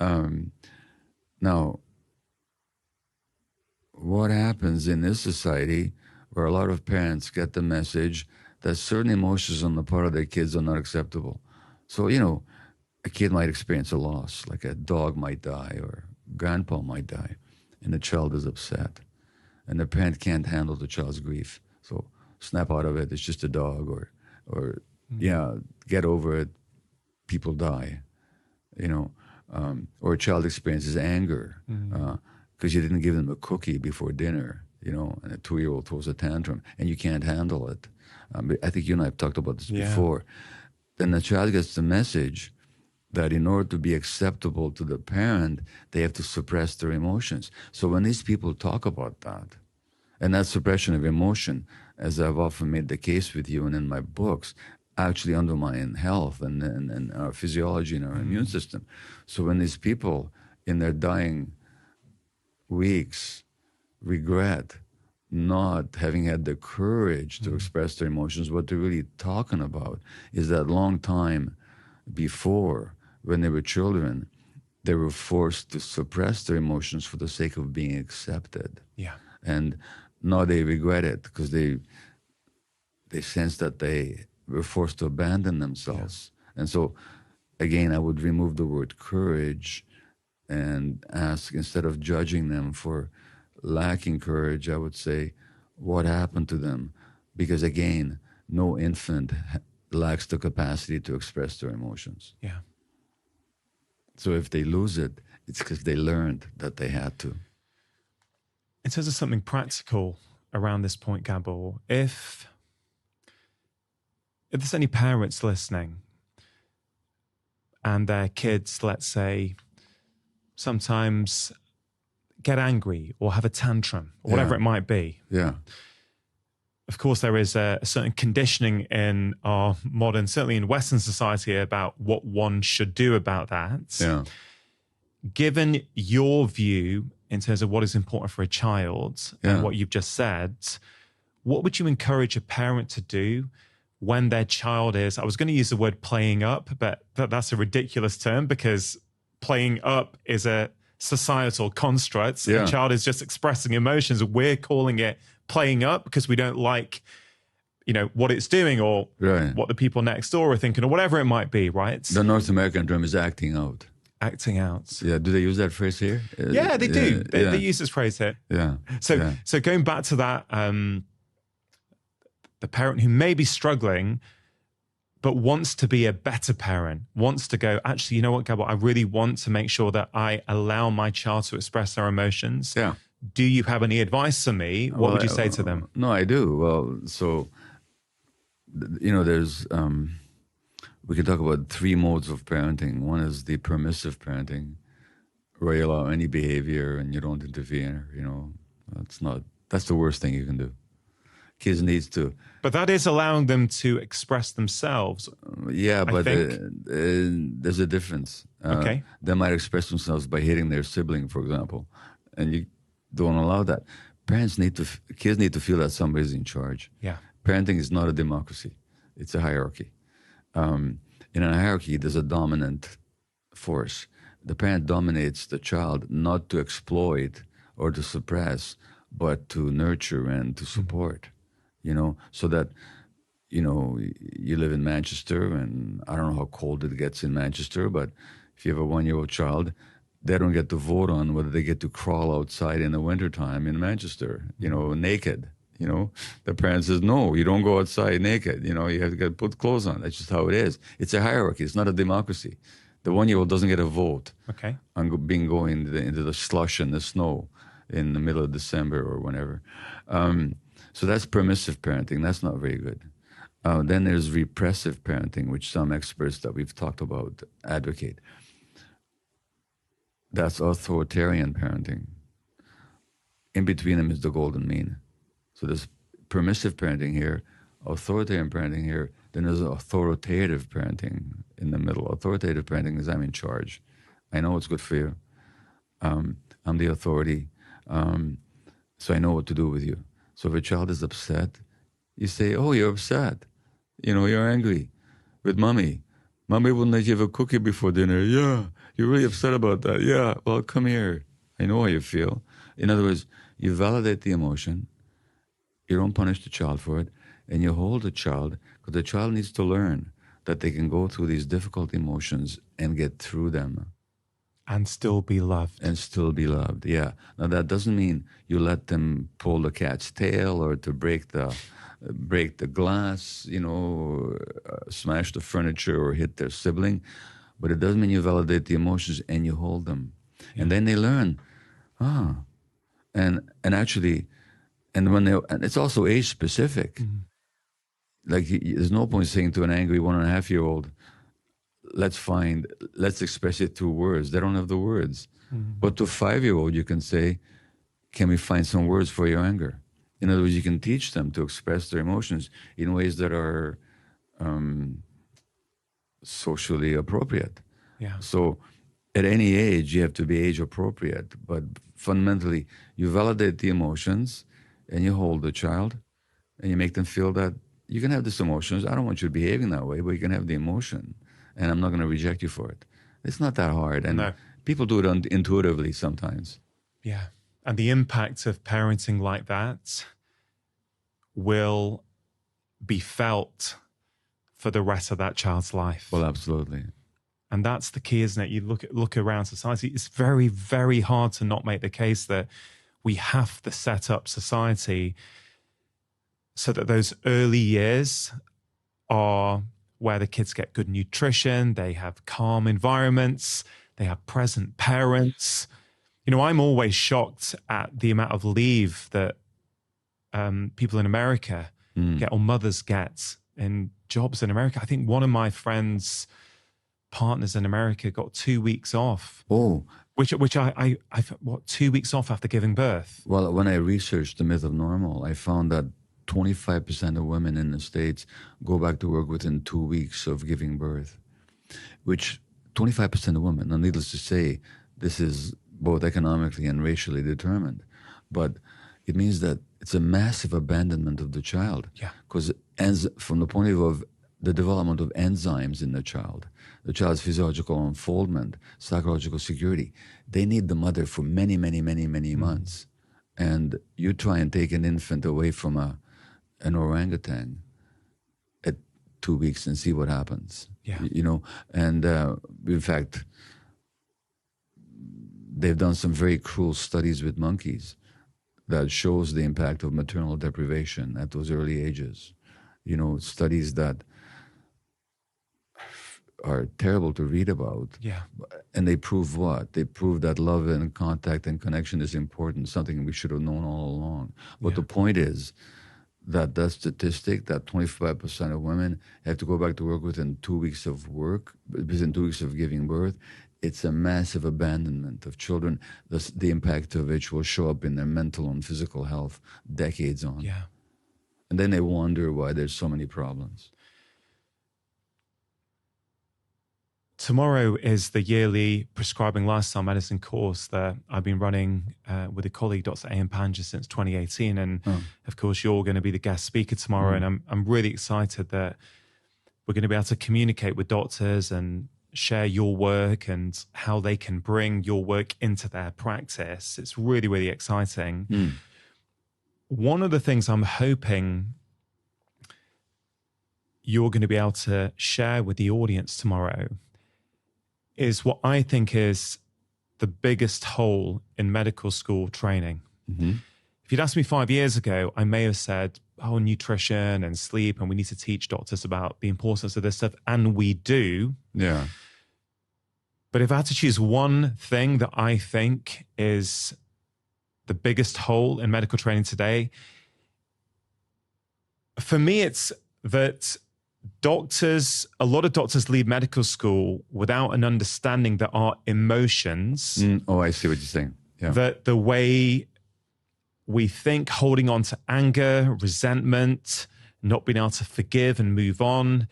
Now, what happens in this society where a lot of parents get the message that certain emotions on the part of their kids are not acceptable. So, a kid might experience a loss, like a dog might die or grandpa might die, and the child is upset. And the parent can't handle the child's grief. So snap out of it, it's just a dog, or get over it, people die, or a child experiences anger because you didn't give them a cookie before dinner, and a 2-year-old throws a tantrum and you can't handle it. I think you and I have talked about this before. Then the child gets the message that in order to be acceptable to the parent, they have to suppress their emotions. So when these people talk about that, and that suppression of emotion, as I've often made the case with you and in my books, actually undermine health and our physiology and our immune system. So when these people in their dying weeks regret not having had the courage to express their emotions, what they're really talking about is that long time before, when they were children, they were forced to suppress their emotions for the sake of being accepted. Yeah. And now they regret it because they sense that they were forced to abandon themselves. Yeah. And so, again, I would remove the word courage and ask, instead of judging them for lacking courage, I would say, what happened to them? Because, again, no infant lacks the capacity to express their emotions. Yeah. So if they lose it, it's because they learned that they had to. In terms of something practical around this point, Gabor, if there's any parents listening and their kids, let's say, sometimes get angry or have a tantrum, or whatever it might be. Yeah. Of course, there is a certain conditioning in our modern, certainly in Western society, about what one should do about that. Yeah. Given your view in terms of what is important for a child and what you've just said, what would you encourage a parent to do when their child is, I was going to use the word playing up, but that's a ridiculous term because playing up is a societal construct. Yeah. A child is just expressing emotions. We're calling it playing up because we don't like, what it's doing or what the people next door are thinking or whatever it might be, right? The North American term is acting out. Acting out. Yeah. Do they use that phrase here? Yeah, they do. They use this phrase here. Yeah. So going back to that, the parent who may be struggling but wants to be a better parent, wants to go, actually, you know what, Gabor, I really want to make sure that I allow my child to express their emotions. Yeah. Do you have any advice for me? What would you say to them? No, I do. Well, so, there's, we can talk about 3 modes of parenting. One is the permissive parenting, where you allow any behavior and you don't interfere. That's the worst thing you can do. Kids needs to. But that is allowing them to express themselves. Yeah, but there's a difference. Okay. They might express themselves by hitting their sibling, for example, and you don't allow that. Kids need to feel that somebody's in charge. Yeah. Parenting is not a democracy. It's a hierarchy. In a hierarchy, there's a dominant force. The parent dominates the child not to exploit or to suppress, but to nurture and to support. So that, you live in Manchester, and I don't know how cold it gets in Manchester, but if you have a 1-year-old child, they don't get to vote on whether they get to crawl outside in the wintertime in Manchester, naked. The parent says, no, you don't go outside naked. You have to put clothes on. That's just how it is. It's a hierarchy. It's not a democracy. The 1-year-old doesn't get a vote on going into the slush and the snow in the middle of December or whenever. So that's permissive parenting. That's not very good. Then there's repressive parenting, which some experts that we've talked about advocate. That's authoritarian parenting. In between them is the golden mean. So there's permissive parenting here, authoritarian parenting here, then there's authoritative parenting in the middle. Authoritative parenting is I'm in charge. I know what's good for you. I'm the authority. So I know what to do with you. So if a child is upset, you say, oh, you're upset. You're angry with mommy. Mommy wouldn't let you have a cookie before dinner. Yeah. you're really upset about that. Yeah, well, come here. I know how you feel. In other words, you validate the emotion. You don't punish the child for it. And you hold the child, because the child needs to learn that they can go through these difficult emotions and get through them. And still be loved. And still be loved, yeah. Now, that doesn't mean you let them pull the cat's tail or to break the glass, you know, smash the furniture or hit their sibling. But it does mean you validate the emotions and you hold them. Yeah. And then they learn, and actually, and it's also age specific. Mm-hmm. Like, there's no point saying to an angry 1.5-year-old, let's express it through words. They don't have the words. Mm-hmm. But to a 5-year-old, you can say, can we find some words for your anger? In other words, you can teach them to express their emotions in ways that are socially appropriate. Yeah. So at any age, you have to be age appropriate. But fundamentally, you validate the emotions and you hold the child and you make them feel that you can have these emotions. I don't want you behaving that way, but you can have the emotion. And I'm not going to reject you for it. It's not that hard. And people do it intuitively sometimes. Yeah. And the impact of parenting like that will be felt for the rest of that child's life. Well, absolutely. And that's the key, isn't it? You look around society, it's very, very hard to not make the case that we have to set up society so that those early years are where the kids get good nutrition, they have calm environments, they have present parents. You know, I'm always shocked at the amount of leave that people in America get, or mothers get in jobs in America. I think one of my friends' partners in America got 2 weeks off. Oh. Which I 2 weeks off after giving birth? Well, when I researched the myth of normal, I found that 25% of women in the States go back to work within 2 weeks of giving birth, which 25% of women, and needless to say, this is both economically and racially determined, but it means that it's a massive abandonment of the child. Yeah. Because from the point of view of the development of enzymes in the child's physiological unfoldment, psychological security, they need the mother for many, many, many, many months. And you try and take an infant away from an orangutan at 2 weeks and see what happens. Yeah. You know, and in fact, they've done some very cruel studies with monkeys that shows the impact of maternal deprivation at those early ages. You know, studies that are terrible to read about. Yeah. And they prove what? They prove that love and contact and connection is important, something we should have known all along. But the point is that statistic, that 25% of women have to go back to work within 2 weeks of giving birth, it's a massive abandonment of children, the impact of which will show up in their mental and physical health decades on. Yeah. And then they wonder why there's so many problems. Tomorrow is the yearly Prescribing Lifestyle Medicine course that I've been running with a colleague, Dr Ayan Panja, since 2018. And of course, you're going to be the guest speaker tomorrow. And I'm really excited that we're going to be able to communicate with doctors and share your work and how they can bring your work into their practice. It's really, really exciting. One of the things I'm hoping you're going to be able to share with the audience tomorrow is what I think is the biggest hole in medical school training. If you'd asked me 5 years ago, I may have said, oh, nutrition and sleep, and we need to teach doctors about the importance of this stuff, and we do. Yeah. But if I had to choose one thing that I think is the biggest hole in medical training today, for me, it's that a lot of doctors leave medical school without an understanding that our emotions. Oh, I see what you're saying. Yeah. That the way we think, holding on to anger, resentment, not being able to forgive and move on.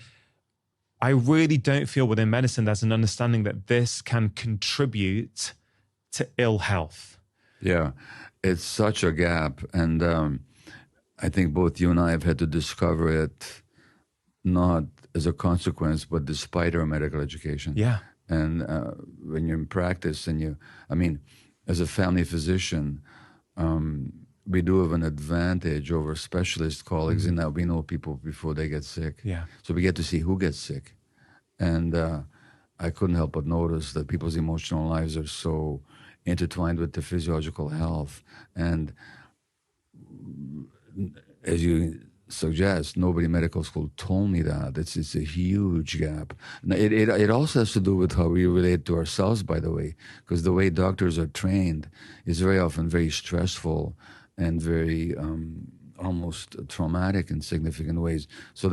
I really don't feel within medicine there's an understanding that this can contribute to ill health. Yeah, it's such a gap. And I think both you and I have had to discover it not as a consequence, but despite our medical education. Yeah. And when you're in practice and as a family physician, we do have an advantage over specialist colleagues in that we know people before they get sick. Yeah. So we get to see who gets sick. And I couldn't help but notice that people's emotional lives are so intertwined with their physiological health. And as you suggest, nobody in medical school told me that. It's a huge gap. It also has to do with how we relate to ourselves, by the way, because the way doctors are trained is very often very stressful and very almost traumatic in significant ways. So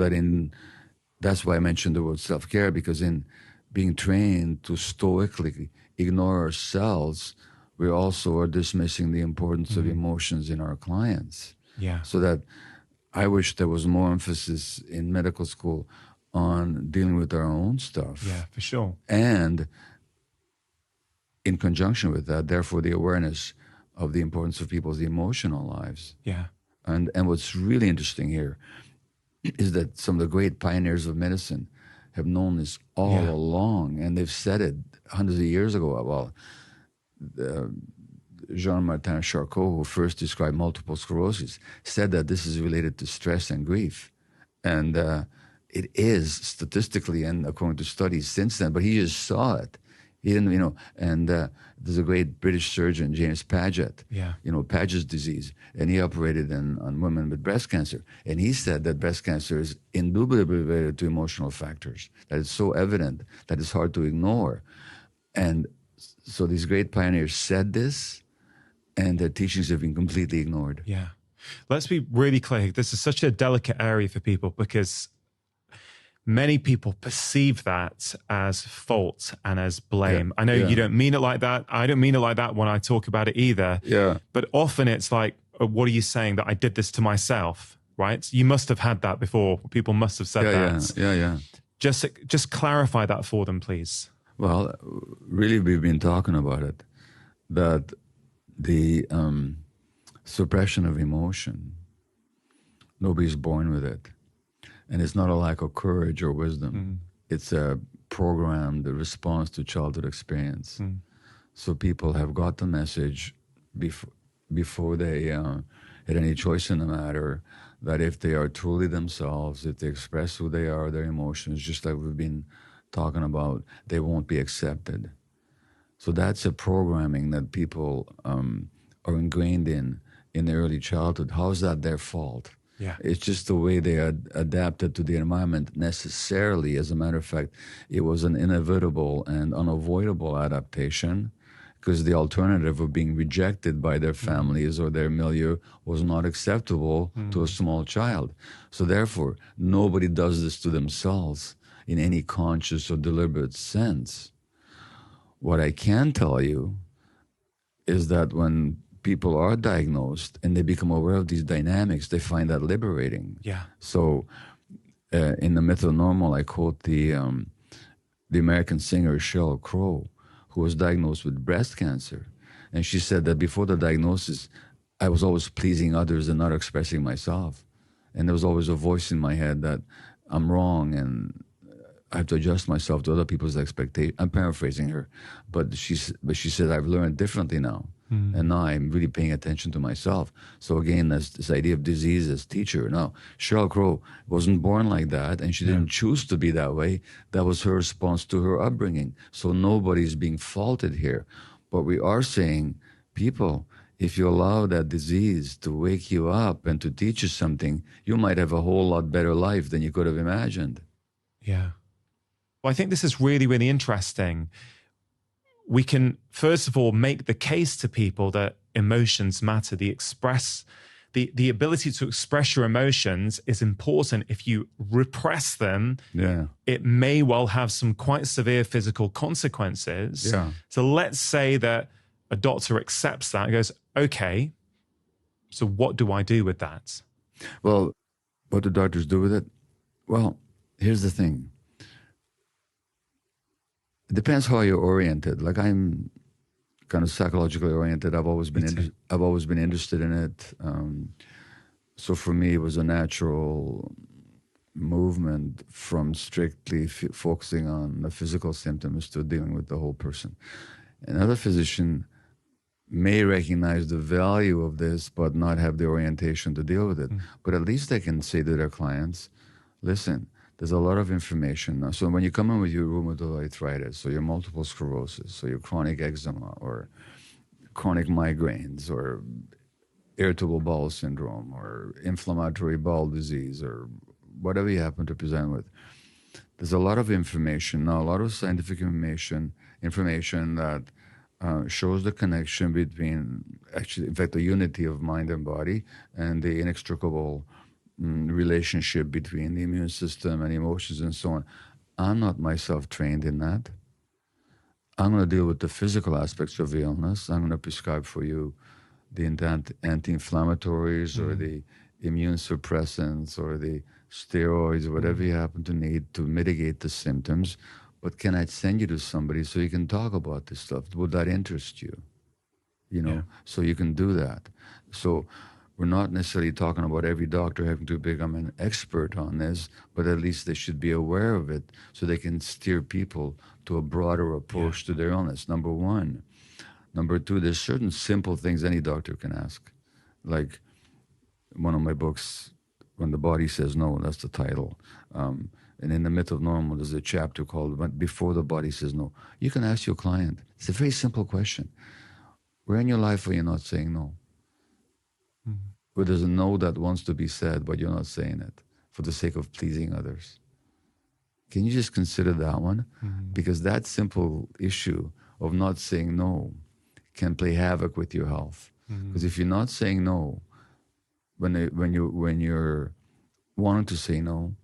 that's why I mentioned the word self-care, because in being trained to stoically ignore ourselves, we also are dismissing the importance of emotions in our clients. Yeah. So that I wish there was more emphasis in medical school on dealing with our own stuff. Yeah, for sure. And in conjunction with that, therefore, the awareness of the importance of people's emotional lives. Yeah. And what's really interesting here is that some of the great pioneers of medicine have known this all along, and they've said it hundreds of years ago. Well, Jean-Martin Charcot, who first described multiple sclerosis, said that this is related to stress and grief. And it is statistically and according to studies since then, but he just saw it. He didn't, and there's a great British surgeon, James Paget, Paget's disease, and he operated on women with breast cancer. And he said that breast cancer is indubitably related to emotional factors, that it's so evident that it's hard to ignore. And so these great pioneers said this, and their teachings have been completely ignored. Yeah. Let's be really clear. This is such a delicate area for people because many people perceive that as fault and as blame. I know you don't mean it like that. I don't mean it like that when I talk about it either. Yeah. But often it's like, what are you saying, that I did this to myself, right? You must have had that before. People must have said that. Yeah. Just clarify that for them, please. Well, really, we've been talking about it, that the suppression of emotion, nobody's born with it. And it's not a lack of courage or wisdom. It's a programmed response to childhood experience. So people have got the message before they had any choice in the matter, that if they are truly themselves, if they express who they are, their emotions, just like we've been talking about, they won't be accepted. So that's a programming that people are ingrained in their early childhood. How is that their fault? Yeah. It's just the way they adapted to the environment necessarily. As a matter of fact, it was an inevitable and unavoidable adaptation, because the alternative of being rejected by their families or their milieu was not acceptable to a small child. So therefore, nobody does this to themselves in any conscious or deliberate sense. What I can tell you is that when people are diagnosed and they become aware of these dynamics, they find that liberating. Yeah. So in The Myth of Normal, I quote the American singer Sheryl Crow, who was diagnosed with breast cancer. And she said that before the diagnosis, I was always pleasing others and not expressing myself. And there was always a voice in my head that I'm wrong and I have to adjust myself to other people's expectations. I'm paraphrasing her, but she said, I've learned differently now. And now I'm really paying attention to myself. So again, that's this idea of disease as teacher. Now, Sheryl Crow wasn't born like that, and she didn't choose to be that way. That was her response to her upbringing. So nobody's being faulted here. But we are saying, people, if you allow that disease to wake you up and to teach you something, you might have a whole lot better life than you could have imagined. Yeah. Well, I think this is really, really interesting. We can, first of all, make the case to people that emotions matter. The ability to express your emotions is important. If you repress them, it may well have some quite severe physical consequences. Yeah. So let's say that a doctor accepts that and goes, okay, so what do I do with that? Well, what do doctors do with it? Well, here's the thing. It depends how you're oriented. Like, I'm kind of psychologically oriented. I've always been interested in it. So for me, it was a natural movement from strictly focusing on the physical symptoms to dealing with the whole person. Another physician may recognize the value of this, but not have the orientation to deal with it. But at least they can say to their clients, listen, there's a lot of information now. So when you come in with your rheumatoid arthritis, or your multiple sclerosis, or your chronic eczema, or chronic migraines, or irritable bowel syndrome, or inflammatory bowel disease, or whatever you happen to present with, there's a lot of information now, a lot of scientific information that shows the connection between, actually, in fact, the unity of mind and body, and the inextricable relationship between the immune system and emotions and so on. I'm not myself trained in that. I'm going to deal with the physical aspects of the illness. I'm going to prescribe for you the anti-inflammatories or the immune suppressants or the steroids, whatever you happen to need to mitigate the symptoms. But can I send you to somebody so you can talk about this stuff? Would that interest you? So you can do that. So we're not necessarily talking about every doctor having to become an expert on this, but at least they should be aware of it so they can steer people to a broader approach to their illness, number one. Number two, there's certain simple things any doctor can ask. Like one of my books, When the Body Says No, that's the title. And in the Myth of Normal, there's a chapter called Before the Body Says No. You can ask your client. It's a very simple question. Where in your life are you not saying no? Where there's a no that wants to be said, but you're not saying it for the sake of pleasing others? Can you just consider that one? Because that simple issue of not saying no can play havoc with your health. Because if you're not saying no, when you're wanting to say no,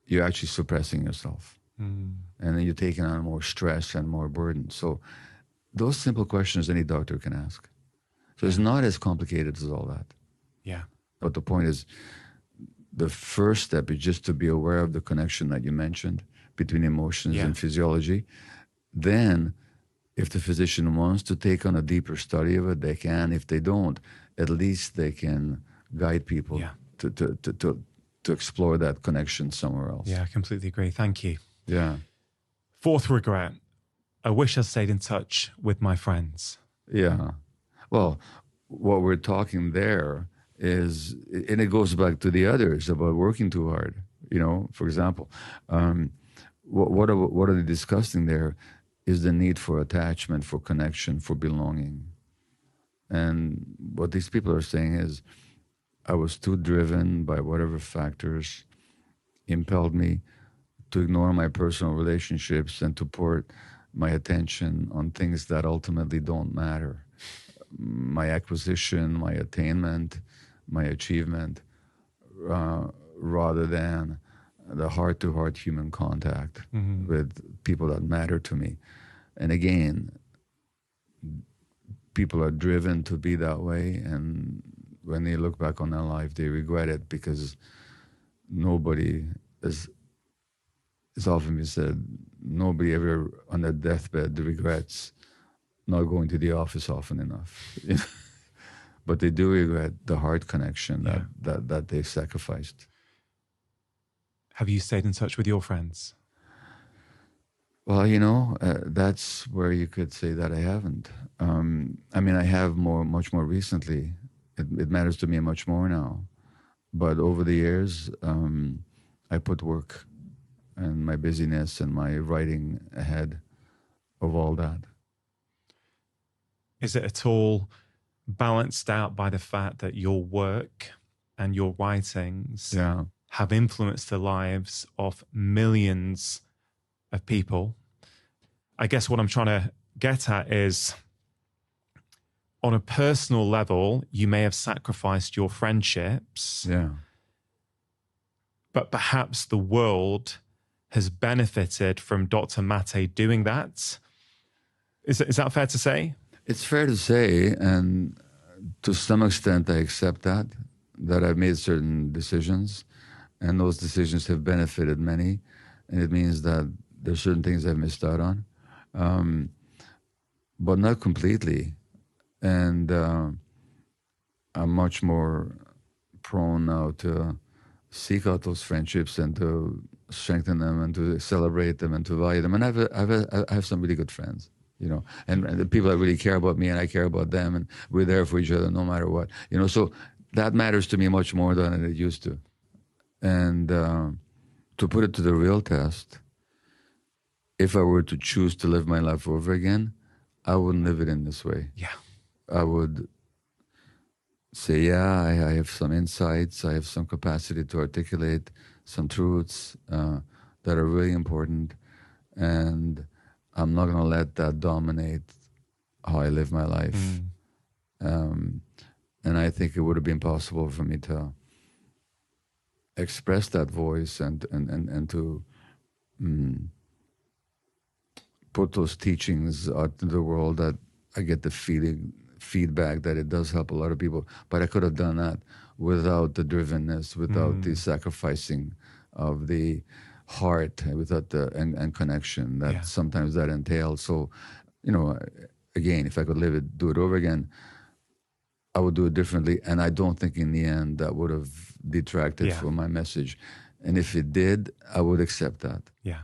you're actually suppressing yourself. And then you're taking on more stress and more burden. So those simple questions any doctor can ask. So it's not as complicated as all that. Yeah. But the point is, the first step is just to be aware of the connection that you mentioned between emotions and physiology. Then, if the physician wants to take on a deeper study of it, they can. If they don't, at least they can guide people to explore that connection somewhere else. Yeah, I completely agree. Thank you. Yeah. Fourth regret. I wish I stayed in touch with my friends. Yeah. Well, what we're talking there is, and it goes back to the others about working too hard. For example, what are they discussing there is the need for attachment, for connection, for belonging. And what these people are saying is, I was too driven by whatever factors impelled me to ignore my personal relationships and to pour my attention on things that ultimately don't matter. My acquisition, my attainment, my achievement, rather than the heart-to-heart human contact with people that matter to me. And again, people are driven to be that way, and when they look back on their life, they regret it, because nobody, as it's often been said, nobody ever on their deathbed regrets not going to the office often enough. But they do regret the heart connection that they sacrificed. Have you stayed in touch with your friends? Well, that's where you could say that I haven't. I have much more recently. It matters to me much more now. But over the years, I put work and my busyness and my writing ahead of all that. Is it at all balanced out by the fact that your work and your writings have influenced the lives of millions of people? I guess what I'm trying to get at is, on a personal level, you may have sacrificed your friendships. Yeah. But perhaps the world has benefited from Dr. Maté doing that. Is that fair to say? It's fair to say, and to some extent I accept that I've made certain decisions, and those decisions have benefited many, and it means that there's certain things I've missed out on, but not completely. And I'm much more prone now to seek out those friendships and to strengthen them and to celebrate them and to value them. And I have some really good friends, you know, and the people that really care about me and I care about them, and we're there for each other no matter what, you know. So that matters to me much more than it used to. And to put it to the real test, if I were to choose to live my life over again, I wouldn't live it in this way. Yeah. I would say, yeah, I have some insights, I have some capacity to articulate some truths that are really important, and I'm not going to let that dominate how I live my life. And I think it would have been possible for me to express that voice and to put those teachings out in the world, that I get the feedback that it does help a lot of people. But I could have done that without the drivenness, without the sacrificing of the heart, without the and connection that sometimes that entails. So, you know, again, if I could do it over again, I would do it differently. And I don't think in the end that would have detracted from my message. And if it did, I would accept that. Yeah.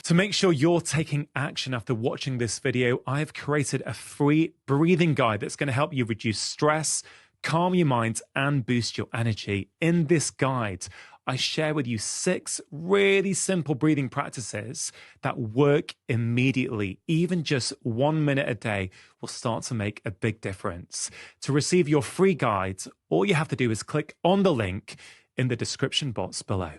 To make sure you're taking action after watching this video, I've created a free breathing guide that's going to help you reduce stress, calm your mind, and boost your energy. In this guide, I share with you 6 really simple breathing practices that work immediately. Even just 1 minute a day will start to make a big difference. To receive your free guide, all you have to do is click on the link in the description box below.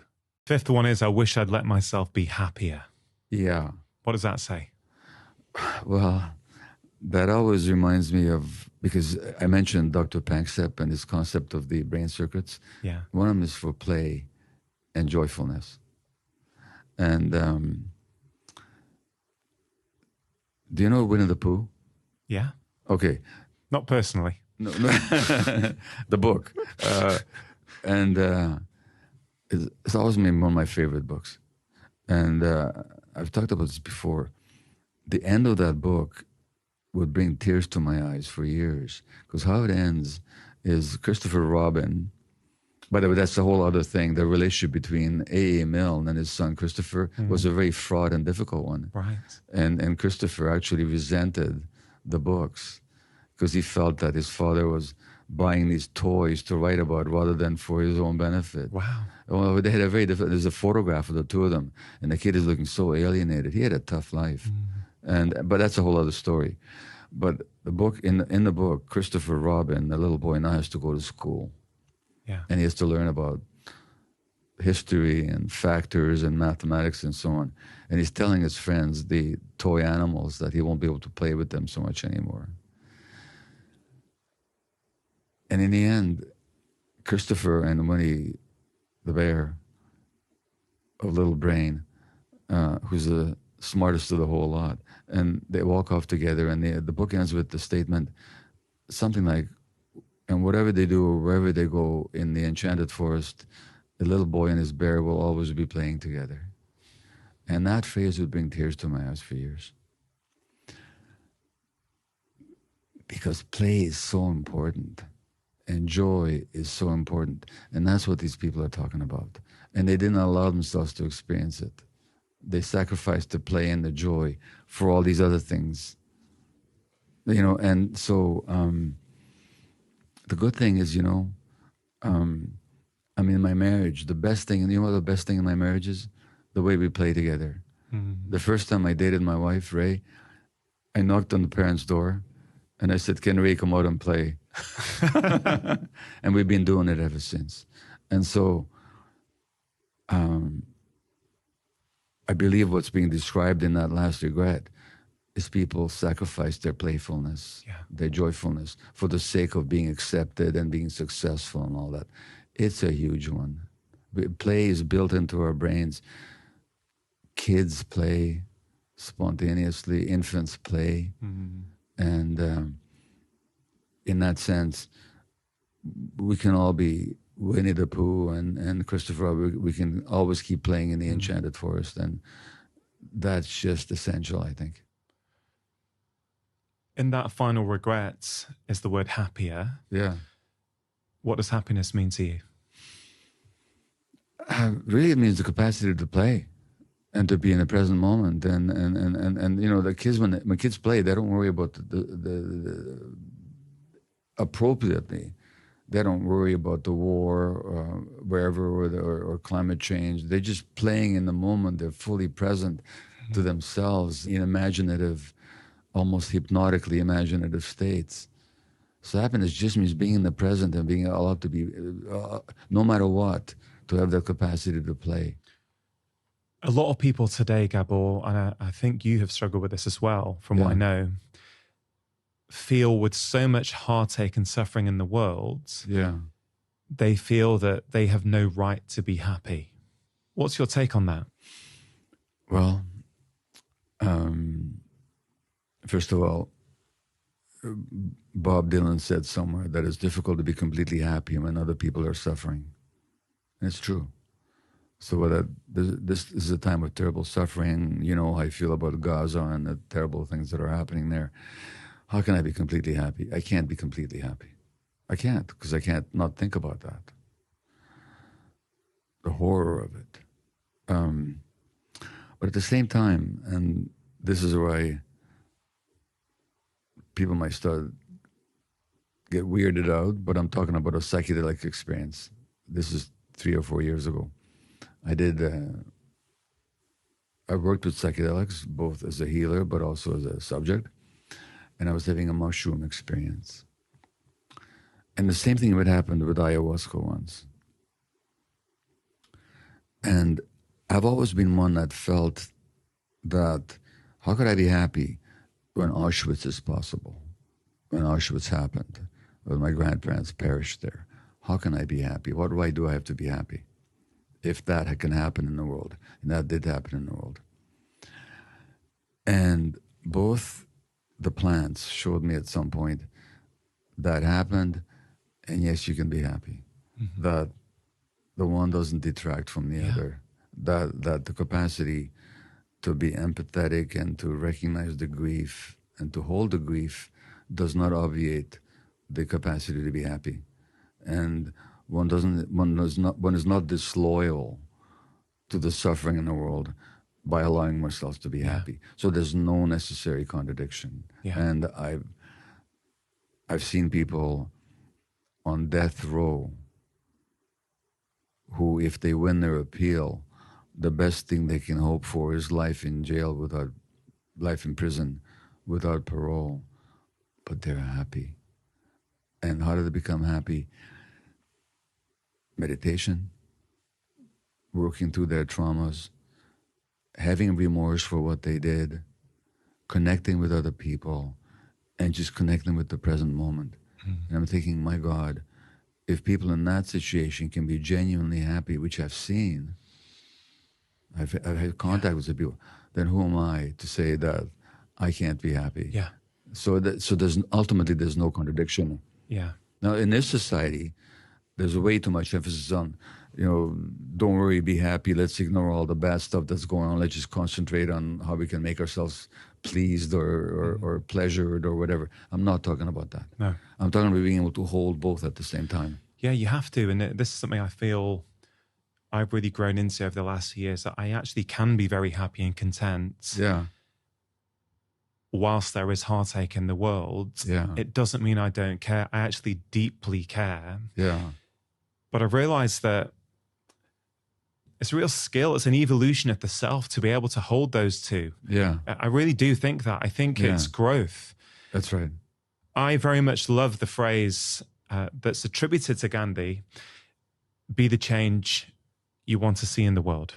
5th one is, I wish I'd let myself be happier. Yeah. What does that say? Well, that always reminds me of, because I mentioned Dr. Panksepp and his concept of the brain circuits. Yeah. One of them is for play and joyfulness. And do you know Winnie the Pooh? Yeah. Okay. Not personally. No. The book. It's always been one of my favorite books. And I've talked about this before. The end of that book would bring tears to my eyes for years, because how it ends is Christopher Robin. By the way, that's the whole other thing. The relationship between A.A. Milne and his son Christopher was a very fraught and difficult one. Right. And Christopher actually resented the books because he felt that his father was buying these toys to write about rather than for his own benefit. Wow. Well, they had a very different. There's a photograph of the two of them, and the kid is looking so alienated. He had a tough life, but that's a whole other story. But the book, in the book, Christopher Robin, the little boy, now has to go to school, and he has to learn about history and factors and mathematics and so on. And he's telling his friends, the toy animals, that he won't be able to play with them so much anymore. And in the end, Christopher and Winnie the bear of little brain, who's the smartest of the whole lot, and they walk off together, and the book ends with the statement, something like, and whatever they do or wherever they go in the enchanted forest, the little boy and his bear will always be playing together. And that phrase would bring tears to my eyes for years. Because play is so important. And joy is so important. And that's what these people are talking about. And they didn't allow themselves to experience it. They sacrificed the play and the joy for all these other things. You know, and so the good thing is, I mean, my marriage, the best thing, and you know what the best thing in my marriage is? The way we play together. The first time I dated my wife, Ray, I knocked on the parents' door and I said, can Ray come out and play? And we've been doing it ever since. And so I believe what's being described in that last regret is people sacrifice their playfulness, their joyfulness for the sake of being accepted and being successful and all that. It's a huge one. Play is built into our brains. Kids play spontaneously, infants play. And in that sense, we can all be Winnie the Pooh and Christopher Robin. We can always keep playing in the enchanted forest, and that's just essential, I think. In that final regret is the word happier. Yeah. What does happiness mean to you? Really, it means the capacity to play and to be in the present moment. And you know, the kids, when kids play, they don't worry about the appropriately. They don't worry about the war wherever or climate change. They're just playing in the moment. They're fully present to themselves in imaginative, almost hypnotically imaginative states. So happiness just means being in the present and being allowed to be, no matter what, to have that capacity to play. A lot of people today, Gabor, and I think you have struggled with this as well, from what I know, feel with so much heartache and suffering in the world, they feel that they have no right to be happy. What's your take on that? Well, first of all, Bob Dylan said somewhere that it's difficult to be completely happy when other people are suffering. And it's true. So this is a time of terrible suffering. You know how I feel about Gaza and the terrible things that are happening there. How can I be completely happy? I can't be completely happy. I can't, because I can't not think about that. The horror of it. But at the same time, and this is why people might get weirded out, but I'm talking about a psychedelic experience. This is 3 or 4 years ago. I worked with psychedelics, both as a healer, but also as a subject. And I was having a mushroom experience. And the same thing would happen with ayahuasca once. And I've always been one that felt that, how could I be happy when Auschwitz is possible? When Auschwitz happened, when my grandparents perished there. How can I be happy? What do I have to be happy? If that can happen in the world, and that did happen in the world. And both the plants showed me at some point that happened, and yes, you can be happy. That the one doesn't detract from the other. That the capacity to be empathetic and to recognize the grief and to hold the grief does not obviate the capacity to be happy. And one is not disloyal to the suffering in the world by allowing ourselves to be happy. So there's no necessary contradiction. And I've seen people on death row who, if they win their appeal, the best thing they can hope for is life in jail life in prison without parole, but they're happy. And how do they become happy? Meditation, working through their traumas, having remorse for what they did, connecting with other people, and just connecting with the present moment. And I'm thinking, my God, if people in that situation can be genuinely happy, which I've seen, I've had contact with the people, then who am I to say that I can't be happy? So there's ultimately no contradiction. Now in this society, there's way too much emphasis on, don't worry, be happy. Let's ignore all the bad stuff that's going on. Let's just concentrate on how we can make ourselves pleased or pleasured or whatever. I'm not talking about that. No. I'm talking about being able to hold both at the same time. Yeah, you have to. And this is something I feel I've really grown into over the last few years, that I actually can be very happy and content. Whilst there is heartache in the world, it doesn't mean I don't care. I actually deeply care. But I realized that it's a real skill. It's an evolution of the self to be able to hold those two. I really do think that. I think it's growth. That's right. I very much love the phrase that's attributed to Gandhi, be the change you want to see in the world.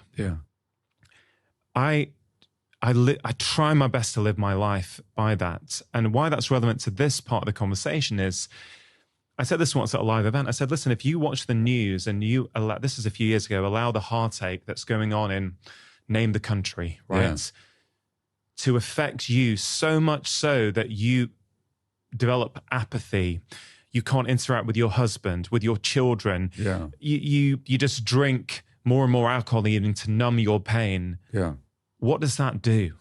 I try my best to live my life by that. And why that's relevant to this part of the conversation is, I said this once at a live event. I said, listen, if you watch the news and you allow, this is a few years ago, allow the heartache that's going on in, name the country, right? To affect you so much so that you develop apathy. You can't interact with your husband, with your children. You just drink more and more alcohol even to numb your pain. What does that do?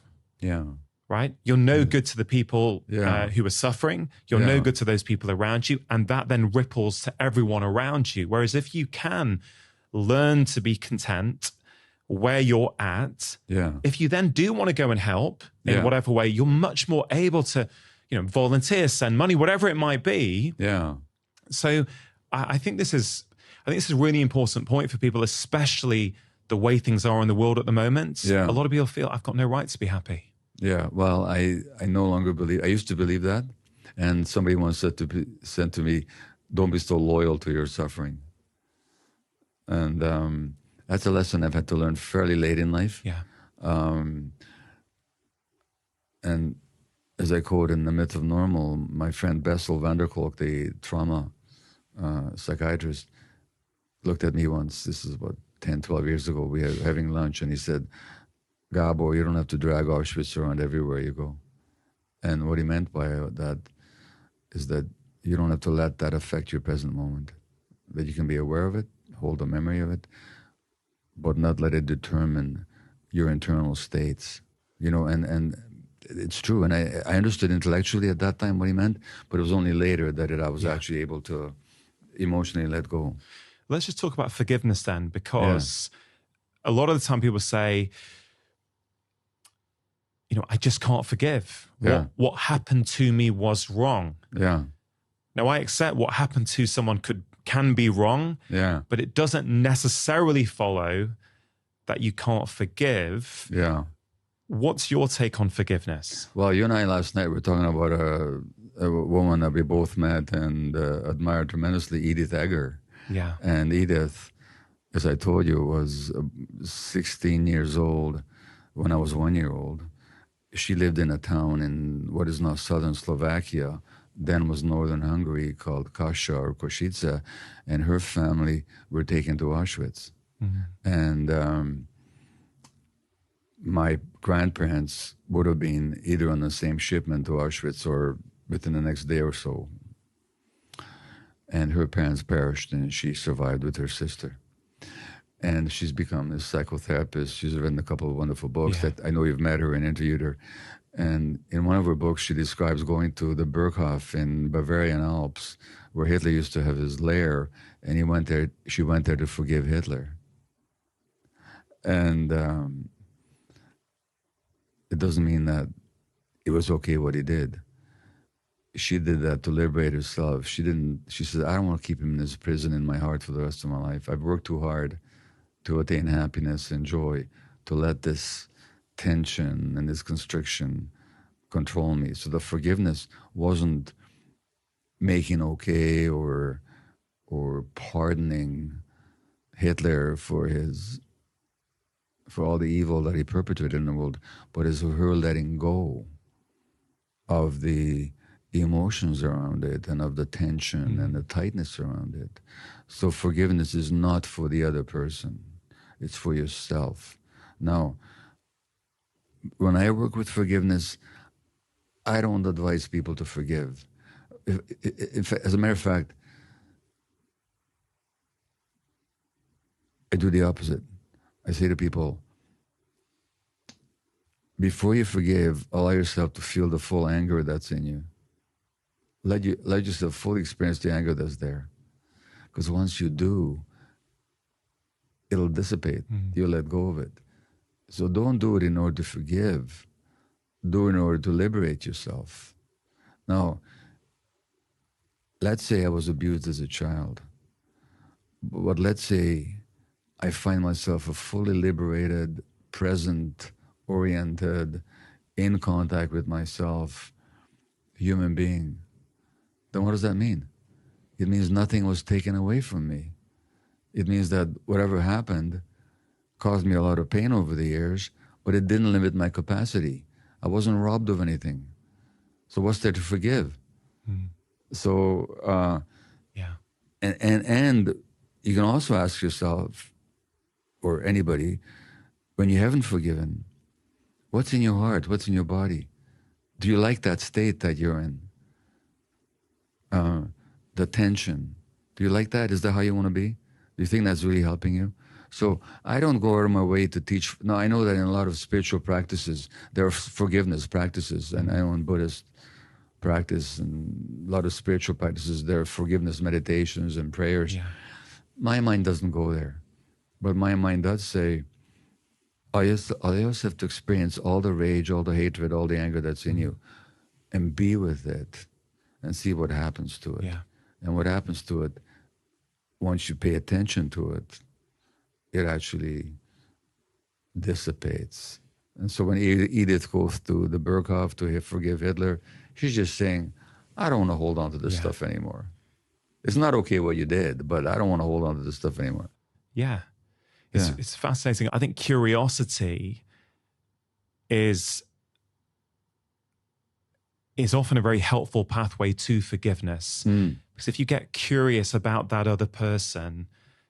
Right? You're no good to the people who are suffering. You're no good to those people around you. And that then ripples to everyone around you. Whereas if you can learn to be content where you're at. Yeah. If you then do want to go and help in whatever way, you're much more able to, volunteer, send money, whatever it might be. Yeah. So I think this is a really important point for people, especially the way things are in the world at the moment. Yeah. A lot of people feel I've got no right to be happy. Yeah. Well, I no longer believe. I used to believe that, and somebody once said to me, "Don't be so loyal to your suffering." And that's a lesson I've had to learn fairly late in life. Yeah. And as I quote in The Myth of Normal, my friend Bessel van der Kolk, the trauma psychiatrist, looked at me once. This is about 10, 12 years ago. We were having lunch, and he said, "Gabor, you don't have to drag Auschwitz around everywhere you go." And what he meant by that is that you don't have to let that affect your present moment. That you can be aware of it, hold a memory of it, but not let it determine your internal states. And it's true. And I understood intellectually at that time what he meant, but it was only later that I was actually able to emotionally let go. Let's just talk about forgiveness then, because a lot of the time people say, I just can't forgive. Yeah. What happened to me was wrong. Yeah. Now, I accept what happened to someone can be wrong, but it doesn't necessarily follow that you can't forgive. Yeah. What's your take on forgiveness? Well, you and I last night were talking about a woman that we both met and admired tremendously, Edith Egger. Yeah. And Edith, as I told you, was 16 years old when I was 1 year old. She lived in a town in what is now southern Slovakia, then was northern Hungary, called Kasha or Košice, and her family were taken to Auschwitz. Mm-hmm. And my grandparents would have been either on the same shipment to Auschwitz or within the next day or so. And her parents perished, and she survived with her sister. And she's become a psychotherapist. She's written a couple of wonderful books that I know you've met her and interviewed her. And in one of her books, she describes going to the Berghof in Bavarian Alps, where Hitler used to have his lair, and she went there to forgive Hitler. And it doesn't mean that it was okay what he did. She did that to liberate herself. She said, "I don't want to keep him in this prison in my heart for the rest of my life. I've worked too hard to attain happiness and joy, to let this tension and this constriction control me." So the forgiveness wasn't making okay or pardoning Hitler for all the evil that he perpetrated in the world, but is her letting go of the emotions around it and of the tension and the tightness around it. So forgiveness is not for the other person. It's for yourself. Now, when I work with forgiveness, I don't advise people to forgive. If, as a matter of fact, I do the opposite. I say to people, before you forgive, allow yourself to feel the full anger that's in you. Let yourself fully experience the anger that's there. Because once you do, it'll dissipate. You'll let go of it. So don't do it in order to forgive. Do it in order to liberate yourself. Now, let's say I was abused as a child. But let's say I find myself a fully liberated, present-oriented, in contact with myself, human being. Then what does that mean? It means nothing was taken away from me. It means that whatever happened caused me a lot of pain over the years, but it didn't limit my capacity. I wasn't robbed of anything. So what's there to forgive? So, and you can also ask yourself, or anybody, when you haven't forgiven, what's in your heart? What's in your body? Do you like that state that you're in? The tension. Do you like that? Is that how you want to be? Do you think that's really helping you? So I don't go out of my way to teach. Now, I know that in a lot of spiritual practices, there are forgiveness practices, and I know in Buddhist practice and a lot of spiritual practices, there are forgiveness meditations and prayers. Yeah. My mind doesn't go there. But my mind does say, I also have to experience all the rage, all the hatred, all the anger that's in you, and be with it and see what happens to it. Yeah. And what happens to it, once you pay attention to it, it actually dissipates. And so when Edith goes to the Berghof to forgive Hitler, she's just saying, I don't want to hold on to this stuff anymore. It's not okay what you did, but I don't want to hold on to this stuff anymore. Yeah. It's fascinating. I think curiosity is often a very helpful pathway to forgiveness. Because if you get curious about that other person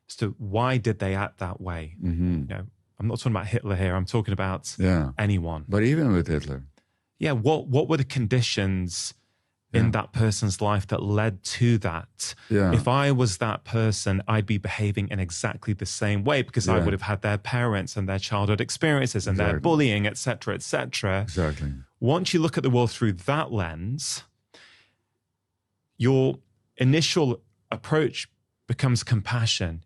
as to why did they act that way, you know, I'm not talking about Hitler here. I'm talking about anyone. But even with Hitler. Yeah. What were the conditions in that person's life that led to that? Yeah. If I was that person, I'd be behaving in exactly the same way because I would have had their parents and their childhood experiences and their bullying, et cetera, et cetera. Exactly. Once you look at the world through that lens, your initial approach becomes compassion.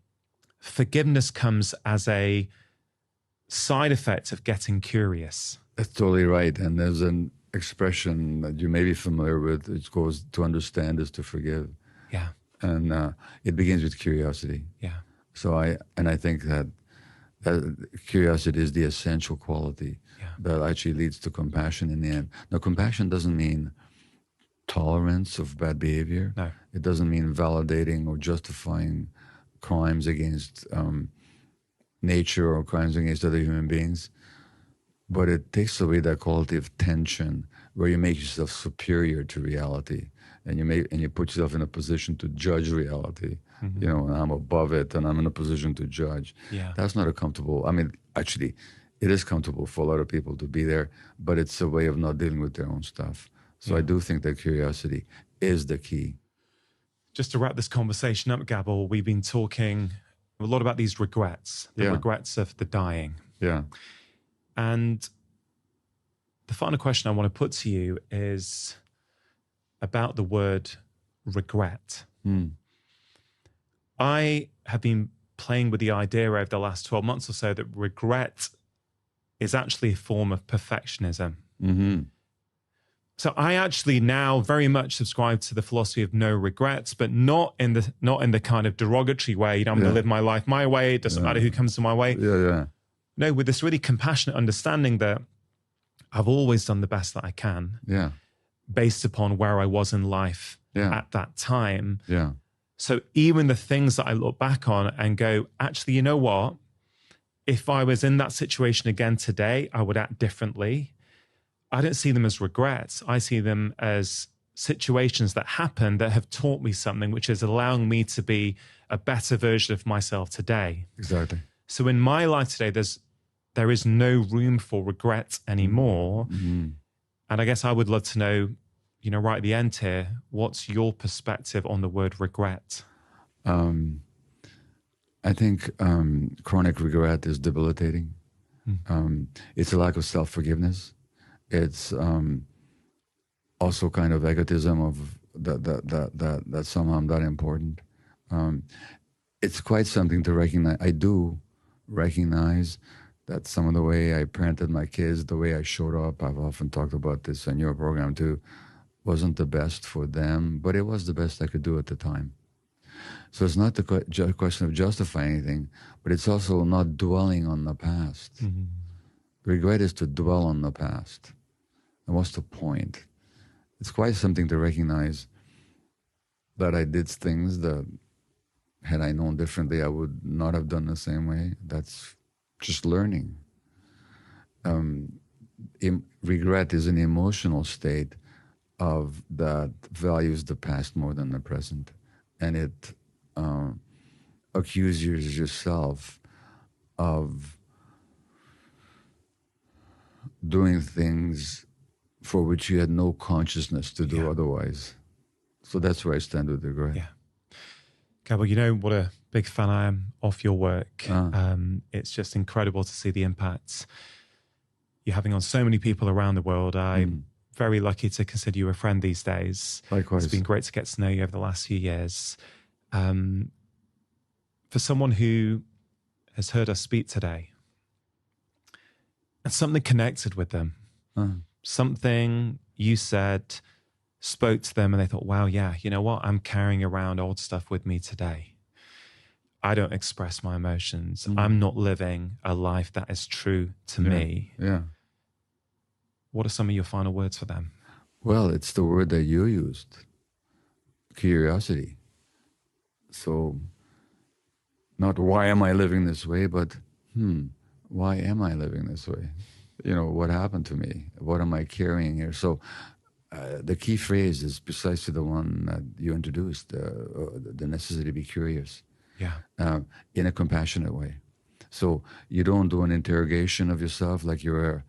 Forgiveness comes as a side effect of getting curious. That's totally right. And there's an expression that you may be familiar with. It goes, to understand is to forgive. Yeah. And it begins with curiosity. Yeah. So I think that curiosity is the essential quality that actually leads to compassion in the end. Now, compassion doesn't mean tolerance of bad behavior. No. It doesn't mean validating or justifying crimes against nature or crimes against other human beings. But it takes away that quality of tension where you make yourself superior to reality, and you put yourself in a position to judge reality. You know, and I'm above it, and I'm in a position to judge. Yeah. That's not a comfortable. I mean, actually, it is comfortable for a lot of people to be there, but it's a way of not dealing with their own stuff. So I do think that curiosity is the key. Just to wrap this conversation up, Gabor, we've been talking a lot about these regrets, the regrets of the dying. Yeah. And the final question I want to put to you is about the word regret. I have been playing with the idea over the last 12 months or so that regret is actually a form of perfectionism. So I actually now very much subscribe to the philosophy of no regrets, but not in the kind of derogatory way. You know, I'm going to live my life my way. It doesn't matter who comes to my way. No, with this really compassionate understanding that I've always done the best that I can based upon where I was in life at that time. So even the things that I look back on and go, actually, you know what? If I was in that situation again today, I would act differently. I don't see them as regrets. I see them as situations that happen that have taught me something, which is allowing me to be a better version of myself today. Exactly. So in my life today, there is no room for regret anymore. And I guess I would love to know, you know, right at the end here, what's your perspective on the word regret? I think chronic regret is debilitating. It's a lack of self-forgiveness. It's also kind of egotism of that somehow I'm not important. It's quite something to recognize. I do recognize that some of the way I parented my kids, the way I showed up, I've often talked about this on your program too, wasn't the best for them, but it was the best I could do at the time. So it's not the question of justifying anything, but it's also not dwelling on the past. Regret is to dwell on the past. And what's the point? It's quite something to recognize that I did things that, had I known differently, I would not have done the same way. That's just learning. Regret is an emotional state of that values the past more than the present, and it accuses yourself of doing things for which you had no consciousness to do otherwise. So that's where I stand with regret. Yeah. Gabor, you know what a big fan I am of your work. It's just incredible to see the impacts you're having on so many people around the world. I'm very lucky to consider you a friend these days. Likewise. It's been great to get to know you over the last few years. For someone who has heard us speak today, and something connected with them. Something you said spoke to them and they thought, wow, yeah, you know what? I'm carrying around old stuff with me today. I don't express my emotions. I'm not living a life that is true to me. Yeah. What are some of your final words for them? Well, it's the word that you used, curiosity. So not why am I living this way, but why am I living this way? You know, what happened to me? What am I carrying here? So the key phrase is precisely the one that you introduced, the necessity to be curious. Yeah. In a compassionate way. So you don't do an interrogation of yourself like you're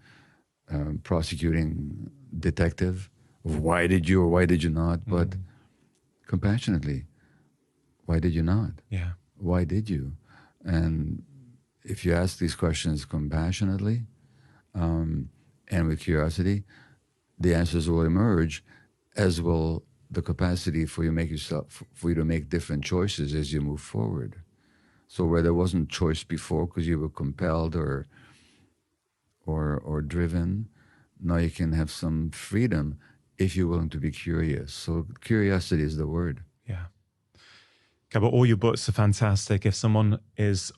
a prosecuting detective of why did you or why did you not, but compassionately, why did you not? Yeah. Why did you? And if you ask these questions compassionately and with curiosity, the answers will emerge, as will the capacity for you to make different choices as you move forward. So where there wasn't choice before because you were compelled or driven, now you can have some freedom if you're willing to be curious. So curiosity is the word. Yeah. Gabor, all your books are fantastic. If someone is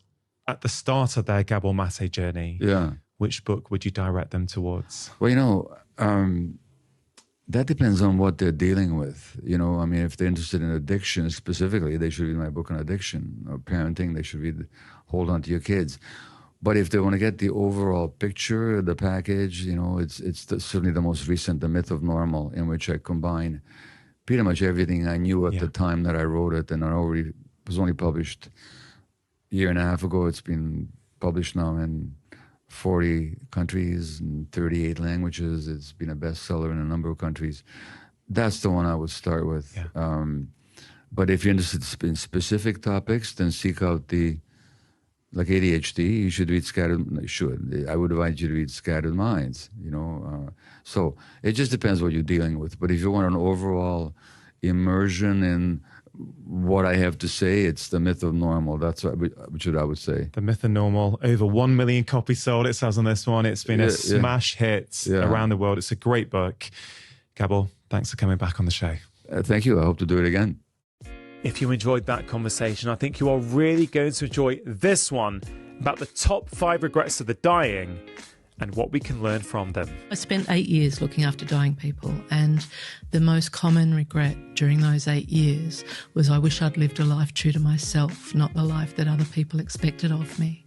at the start of their Gabor Maté journey, which book would you direct them towards? Well, you know, that depends on what they're dealing with. You know, I mean, if they're interested in addiction specifically, they should read my book on addiction. Or parenting, they should read Hold On to Your Kids. But if they want to get the overall picture, the package, you know, it's certainly the most recent, The Myth of Normal, in which I combine pretty much everything I knew at the time that I wrote it, and it was only published a year and a half ago. It's been published now in 40 countries and 38 languages. It's been a bestseller in a number of countries. That's the one I would start with. Yeah. But if you're interested in specific topics, then seek out like ADHD, you should read I would advise you to read Scattered Minds, you know. So it just depends what you're dealing with. But if you want an overall immersion in what I have to say, it's The Myth of Normal. That's what I would say. The Myth of Normal. Over 1 million copies sold, it says on this one. It's been a smash hit around the world. It's a great book. Gabor, thanks for coming back on the show. Thank you. I hope to do it again. If you enjoyed that conversation, I think you are really going to enjoy this one about the top 5 regrets of the dying and what we can learn from them. I spent 8 years looking after dying people, and the most common regret during those 8 years was I wish I'd lived a life true to myself, not the life that other people expected of me.